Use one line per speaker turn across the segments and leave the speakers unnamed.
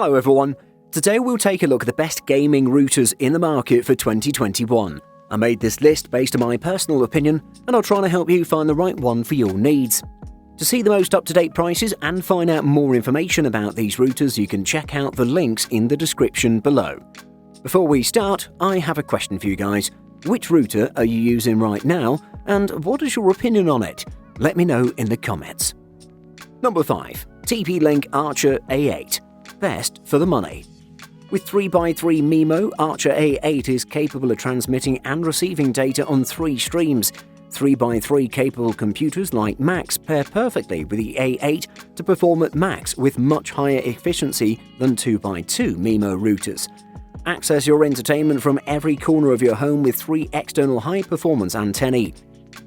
Hello everyone, today we'll take a look at the best gaming routers in the market for 2021. I made this list based on my personal opinion and I'll try to help you find the right one for your needs. To see the most up-to-date prices and find out more information about these routers, you can check out the links in the description below. Before we start, I have a question for you guys. Which router are you using right now and what is your opinion on it? Let me know in the comments. Number 5. TP-Link Archer A8. Best for the money. With 3x3 MIMO, Archer A8 is capable of transmitting and receiving data on 3 streams. 3x3 capable computers like Macs pair perfectly with the A8 to perform at max with much higher efficiency than 2x2 MIMO routers. Access your entertainment from every corner of your home with 3 external high-performance antennae.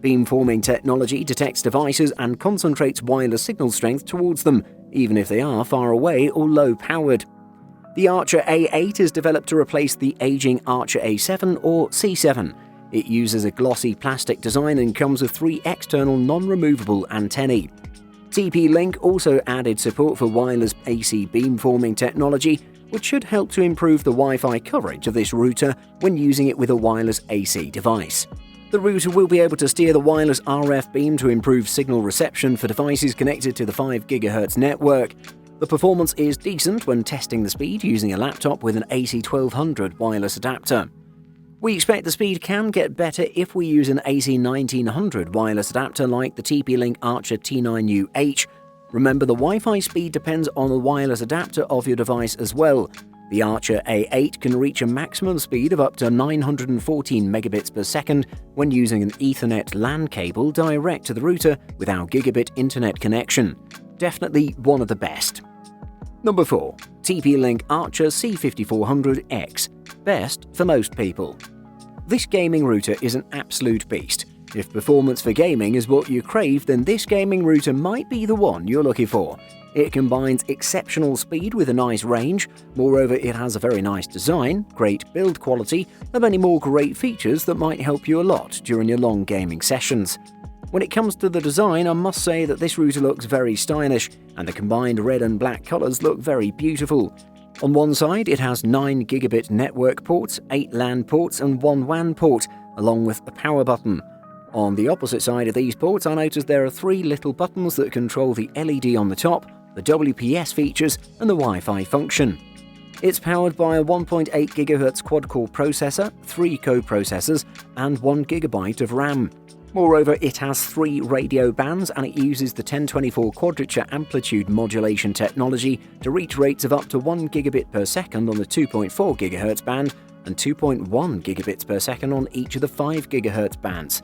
Beamforming technology detects devices and concentrates wireless signal strength towards them, even if they are far away or low-powered. The Archer A8 is developed to replace the aging Archer A7 or C7. It uses a glossy plastic design and comes with 3 external non-removable antennae. TP-Link also added support for wireless AC beamforming technology, which should help to improve the Wi-Fi coverage of this router when using it with a wireless AC device. The router will be able to steer the wireless RF beam to improve signal reception for devices connected to the 5 GHz network. The performance is decent when testing the speed using a laptop with an AC1200 wireless adapter. We expect the speed can get better if we use an AC1900 wireless adapter like the TP-Link Archer T9UH. Remember, the Wi-Fi speed depends on the wireless adapter of your device as well. The Archer A8 can reach a maximum speed of up to 914 megabits per second when using an Ethernet LAN cable direct to the router with our gigabit internet connection. Definitely one of the best. Number 4. TP-Link Archer C5400X. Best for most people. This gaming router is an absolute beast. If performance for gaming is what you crave, then this gaming router might be the one you're looking for. It combines exceptional speed with a nice range. Moreover, it has a very nice design, great build quality, and many more great features that might help you a lot during your long gaming sessions. When it comes to the design, I must say that this router looks very stylish, and the combined red and black colors look very beautiful. On one side, it has 9 gigabit network ports, 8 LAN ports, and 1 WAN port, along with a power button. On the opposite side of these ports, I noticed there are 3 little buttons that control the LED on the top, the WPS features, and the Wi-Fi function. It's powered by a 1.8 GHz quad-core processor, 3 co-processors, and 1 GB of RAM. Moreover, it has 3 radio bands and it uses the 1024 quadrature amplitude modulation technology to reach rates of up to 1 gigabit per second on the 2.4 GHz band and 2.1 gigabits per second on each of the 5 GHz bands.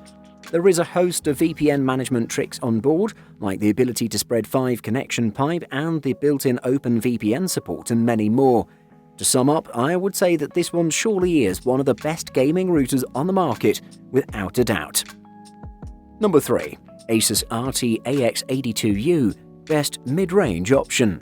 There is a host of VPN management tricks on board, like the ability to spread 5 connection pipe and the built-in Open VPN support and many more. To sum up, I would say that this one surely is one of the best gaming routers on the market, without a doubt. Number 3. Asus RT-AX82U. Best mid-range option.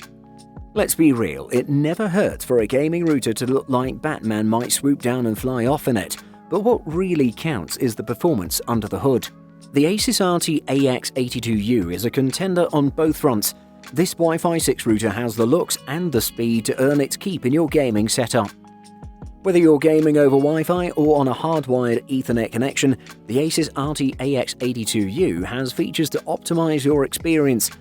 Let's be real, it never hurts for a gaming router to look like Batman might swoop down and fly off in it. But what really counts is the performance under the hood. The Asus RT-AX82U is a contender on both fronts. This Wi-Fi 6 router has the looks and the speed to earn its keep in your gaming setup. Whether you're gaming over Wi-Fi or on a hardwired Ethernet connection, the Asus RT-AX82U has features to optimize your experience.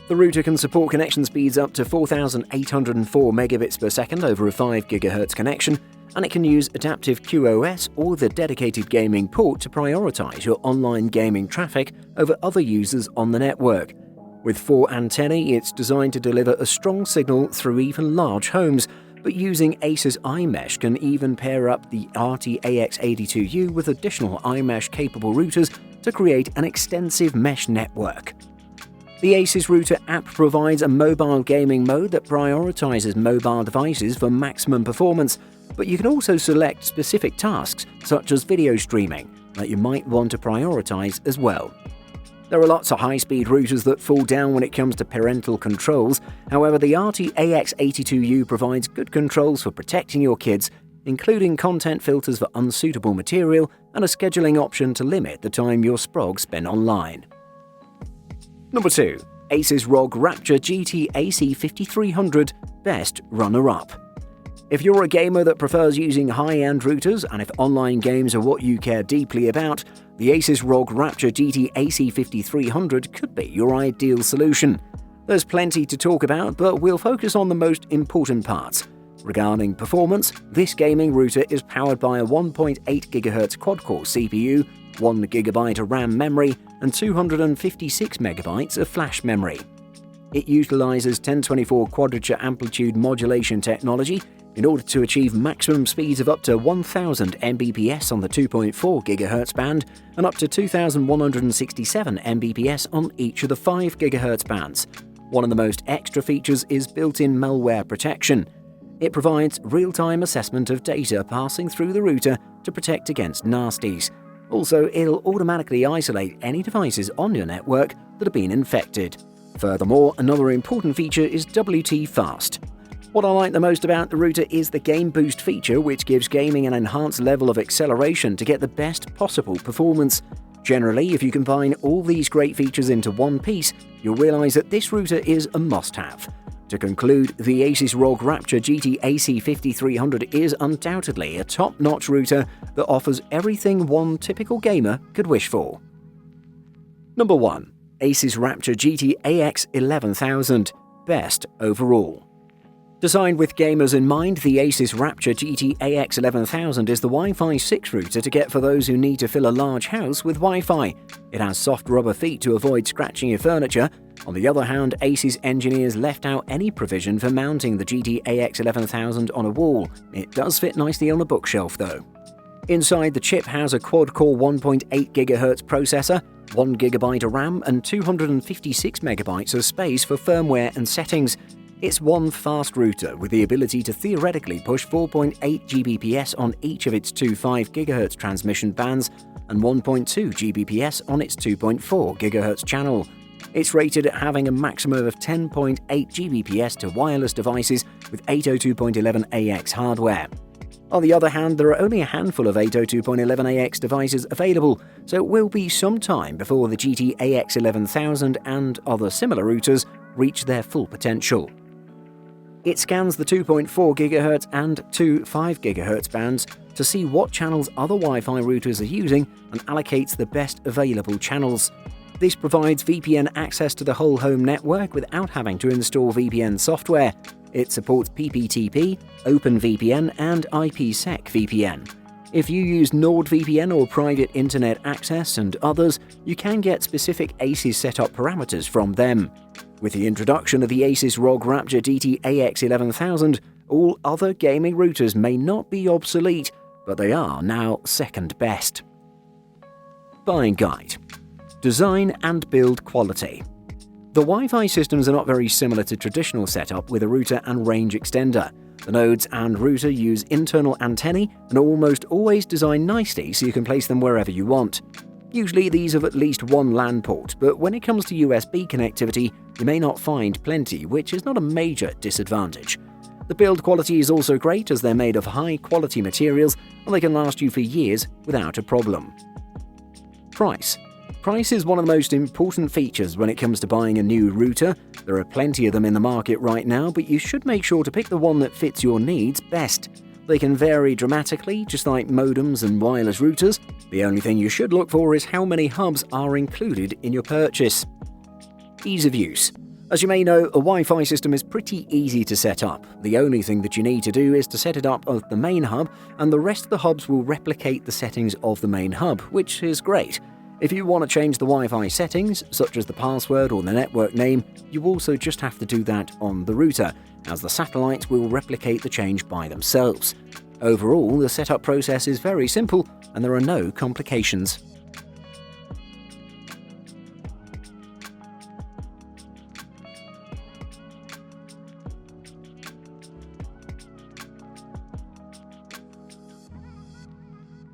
The router can support connection speeds up to 4,804 megabits per second over a 5 GHz connection, and it can use adaptive QoS or the dedicated gaming port to prioritize your online gaming traffic over other users on the network. With 4 antennae, it's designed to deliver a strong signal through even large homes, but using Asus iMesh can even pair up the RT-AX82U with additional iMesh-capable routers to create an extensive mesh network. The Asus Router app provides a mobile gaming mode that prioritizes mobile devices for maximum performance, but you can also select specific tasks, such as video streaming, that you might want to prioritize as well. There are lots of high-speed routers that fall down when it comes to parental controls. However, the RT-AX82U provides good controls for protecting your kids, including content filters for unsuitable material and a scheduling option to limit the time your sprogs spend online. Number 2. Asus ROG Rapture GT AC5300 Best Runner-Up. If you're a gamer that prefers using high-end routers, and if online games are what you care deeply about, the Asus ROG Rapture GT AC5300 could be your ideal solution. There's plenty to talk about, but we'll focus on the most important parts. Regarding performance, this gaming router is powered by a 1.8 GHz quad-core CPU, 1 GB of RAM memory, and 256 MB of flash memory. It utilizes 1024 quadrature amplitude modulation technology in order to achieve maximum speeds of up to 1000 Mbps on the 2.4 GHz band and up to 2167 Mbps on each of the 5 GHz bands. One of the most extra features is built-in malware protection. It provides real-time assessment of data passing through the router to protect against nasties. Also, it'll automatically isolate any devices on your network that have been infected. Furthermore, another important feature is WT Fast. What I like the most about the router is the Game Boost feature, which gives gaming an enhanced level of acceleration to get the best possible performance. Generally, if you combine all these great features into one piece, you'll realize that this router is a must-have. To conclude, the Asus ROG Rapture GT AC5300 is undoubtedly a top-notch router that offers everything one typical gamer could wish for. Number 1. Asus Rapture GT AX11000 Best Overall. Designed with gamers in mind, the Asus Rapture GT AX11000 is the Wi-Fi 6 router to get for those who need to fill a large house with Wi-Fi. It has soft rubber feet to avoid scratching your furniture. On the other hand, Asus engineers left out any provision for mounting the GT AX11000 on a wall. It does fit nicely on a bookshelf though. Inside, the chip has a quad-core 1.8 GHz processor, 1 GB of RAM and 256 MB of space for firmware and settings. It's one fast router with the ability to theoretically push 4.8 Gbps on each of its two 5 GHz transmission bands and 1.2 Gbps on its 2.4 GHz channel. It's rated at having a maximum of 10.8 Gbps to wireless devices with 802.11ax hardware. On the other hand, there are only a handful of 802.11ax devices available, so it will be some time before the GT AX11000 and other similar routers reach their full potential. It scans the 2.4 GHz and two 5 GHz bands to see what channels other Wi-Fi routers are using and allocates the best available channels. This provides VPN access to the whole home network without having to install VPN software. It supports PPTP, OpenVPN, and IPsec VPN. If you use NordVPN or private internet access and others, you can get specific Asus setup parameters from them. With the introduction of the Asus ROG Rapture GT AX11000, all other gaming routers may not be obsolete, but they are now second best. Buying guide. Design and build quality. The Wi-Fi systems are not very similar to traditional setup with a router and range extender. The nodes and router use internal antennae and are almost always designed nicely so you can place them wherever you want. Usually these have at least one LAN port, but when it comes to USB connectivity, you may not find plenty, which is not a major disadvantage. The build quality is also great as they're made of high-quality materials and they can last you for years without a problem. Price. Price is one of the most important features when it comes to buying a new router. There are plenty of them in the market right now, but you should make sure to pick the one that fits your needs best. They can vary dramatically, just like modems and wireless routers. The only thing you should look for is how many hubs are included in your purchase. Ease of use. As you may know, a Wi-Fi system is pretty easy to set up. The only thing that you need to do is to set it up on the main hub, and the rest of the hubs will replicate the settings of the main hub, which is great. If you want to change the Wi-Fi settings, such as the password or the network name, you also just have to do that on the router, as the satellites will replicate the change by themselves. Overall, the setup process is very simple and there are no complications.